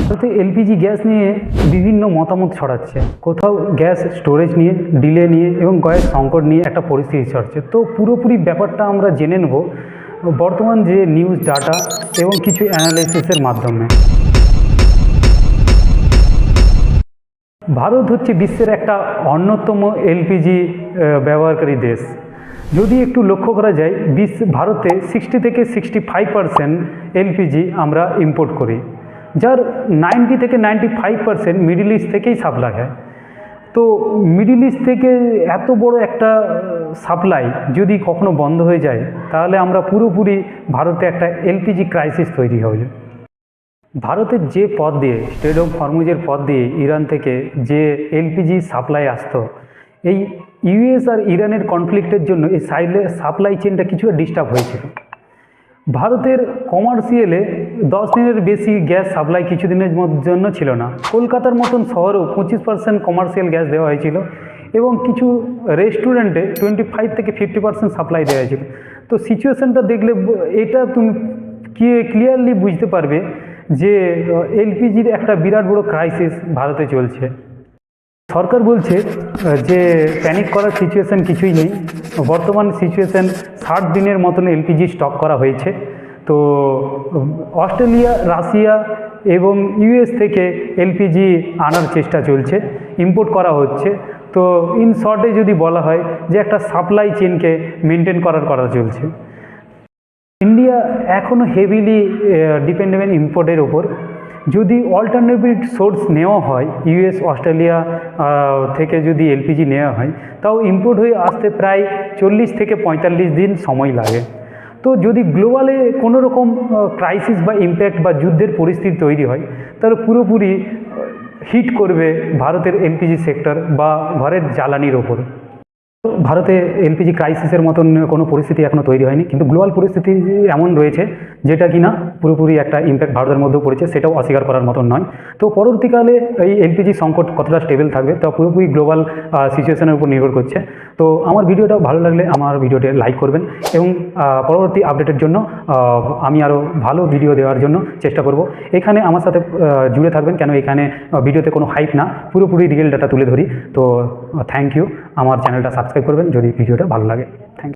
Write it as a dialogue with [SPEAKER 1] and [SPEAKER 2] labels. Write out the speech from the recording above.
[SPEAKER 1] তাতে LPG gas নিয়ে বিভিন্ন মতামত ছড়াচ্ছে। কোথাও গ্যাস স্টোরেজ নিয়ে, ডিলে নিয়ে এবং গ্যাস সংকট নিয়ে একটা পরিস্থিতি ছড়াচ্ছে। তো পুরোপুরি ব্যাপারটা আমরা জেনে নেব বর্তমান যে নিউজ ডাটা এবং কিছু অ্যানালাইসিসের মাধ্যমে। ভারত হচ্ছে বিশ্বের একটা অন্যতম এলপিজি ব্যবহারকারী দেশ। যদি একটু লক্ষ্য করা যায়, ভারতে 60 থেকে 65% এলপিজি আমরা ইম্পোর্ট করি, যার 90 থেকে 95% মিডল ইস্ট থেকেই সাপ্লাই হয়। তো মিডল ইস্ট থেকে এত বড় একটা সাপ্লাই যদি কখনো বন্ধ হয়ে যায়, তাহলে আমরা পুরোপুরি ভারতে একটা এলপিজি ক্রাইসিস তৈরি হবে। ভারতের যে পথ দিয়ে, স্ট্রেট অফ হরমুজের পথ দিয়ে ইরান থেকে যে এলপিজি সাপ্লাই আসতো, এই ইউএস আর ইরানের কনফ্লিক্টের জন্য এই সাপ্লাই চেনটা কিছুটা ডিস্টার্ব হয়েছিল। ভারতের কমার্শিয়ালে 10 দিনের বেশি গ্যাস সাপ্লাই কিছুদিনের জন্য ছিল না। কলকাতার মতন শহরেও 25% কমার্শিয়াল গ্যাস দেওয়া হয়েছিল এবং কিছু রেস্টুরেন্টে 25 থেকে 50% সাপ্লাই দেওয়া হয়েছিল। তো সিচুয়েশানটা দেখলে এটা তুমি ক্লিয়ারলি বুঝতে পারবে যে এলপিজির একটা বিরাট বড় ক্রাইসিস ভারতে চলছে। সরকার বলছে যে প্যানিক করার সিচুয়েশান কিছুই নেই। বর্তমান সিচুয়েশান 60 দিনের মতন এলপিজি স্টক করা হয়েছে। তো অস্ট্রেলিয়া, রাশিয়া এবং ইউএস থেকে এলপিজি আনার চেষ্টা চলছে, ইম্পোর্ট করা হচ্ছে। তো ইন শর্টে যদি বলা হয় যে একটা সাপ্লাই চেনকে মেনটেন করার কথা চলছে। ইন্ডিয়া এখনও হেভিলি ডিপেন্ডেবল ইম্পোর্টের ওপর। যদি অল্টারনেটিভ সোর্স নেওয়া হয়, ইউএস, অস্ট্রেলিয়া থেকে যদি এলপিজি নেওয়া হয়, তাও ইম্পোর্ট হয়ে আসতে প্রায় 40 থেকে 45 দিন সময় লাগে। তো যদি গ্লোবালে কোনো রকম ক্রাইসিস বা ইম্প্যাক্ট বা যুদ্ধের পরিস্থিতি তৈরি হয়, তাহলে পুরোপুরি হিট করবে ভারতের এলপিজি সেক্টর বা ঘরের জ্বালানির ওপর। ভারতে এলপিজি ক্রাইসিসের মতন কোনো পরিস্থিতি এখনও তৈরি হয়নি, কিন্তু গ্লোবাল পরিস্থিতি এমন রয়েছে যেটা কিনা পুরোপুরি একটা ইম্প্যাক্ট ভারতের মধ্যেও পড়েছে, সেটাও অস্বীকার করার মতন নয়। তো পরবর্তীকালে এই এলপিজি সংকট কতটা স্টেবল থাকবে তা পুরোপুরি গ্লোবাল সিচুয়েশনের উপর নির্ভর করছে। তো আমার ভিডিওটা ভালো লাগলে আমার ভিডিওটি লাইক করবেন এবং পরবর্তী আপডেটের জন্য আমি আরও ভালো ভিডিও দেওয়ার জন্য চেষ্টা করব। এখানে আমার সাথে জুড়ে থাকবেন, কেন এখানে ভিডিওতে কোনো হাইপ না, পুরোপুরি রিয়েল ডাটা তুলে ধরি। তো থ্যাংক ইউ। আমার চ্যানেলটা সাবস্ক্রাইব করবেন যদি ভিডিওটা ভালো লাগে। Thank you.